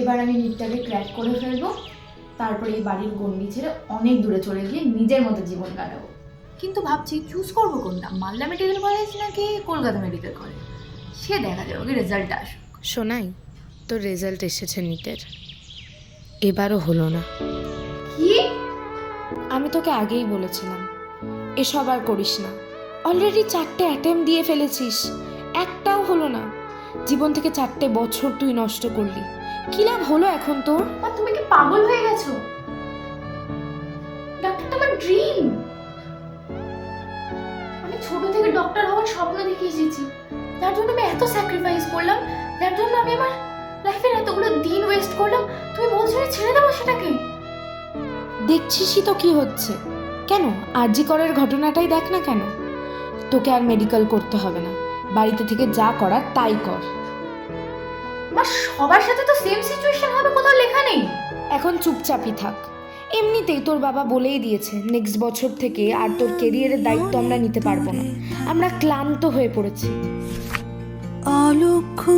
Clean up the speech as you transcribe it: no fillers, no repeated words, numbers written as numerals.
এবার আমি নিটটাকে ক্র্যাক করে ফেলবো, তারপরে এই বাড়ির গণ্ডি ছেড়ে অনেক দূরে চলে গিয়ে নিজের মতো জীবন কাটাবো। কিন্তু ভাবছি চুজ করবো কোনটা, মালদা মেডিকেল কলেজ নাকি কলকাতা মেডিকেল কলেজ, সে দেখা যাবে, ওকে রেজাল্ট আসুক। শোনাই, তোর রেজাল্ট এসেছে নিটের, এবারও হলো না। কি? আমি তোকে আগেই বলেছিলাম এসব আর করিস না। অলরেডি 4টে অ্যাটেম্প দিয়ে ফেলেছিস, একটাও হলো না। জীবন থেকে 4টে বছর তুই নষ্ট করলি, কি লাভ হলো এখন তোর? মা, তুমি কি পাগল হয়ে গেছো? ডাক্তারটা আমার ড্রিম। আমি ছোট থেকে ডক্টর হওয়ার স্বপ্ন দেখে এসেছি, তার জন্য আমি এত স্যাক্রিফাইস করলাম, তার জন্য আমি আমার লাইফের এতগুলো দিন ওয়েস্ট করলাম। তুমি বলছো আমি ছেড়ে দেবো সেটাকে? দেখছিসই তো কি হচ্ছে। কেন, আরজি করের ঘটনাটাই দেখ না কেন। তোকে আর মেডিকেল করতে হবে না, বাড়িতে থেকে যা করার তাই কর। মা, সবার সাথে তো সেম সিচুয়েশন হবে, কোথাও লেখা নেই। এখন চুপচাপই থাক। এমনিতেই তোর বাবা বলেই দিয়েছে নেক্সট বছর থেকে আর তোর কেরিয়ারের দায়িত্ব আমরা নিতে পারবো না। আমরা ক্লান্ত হয়ে পড়েছি। অলক্ষ্য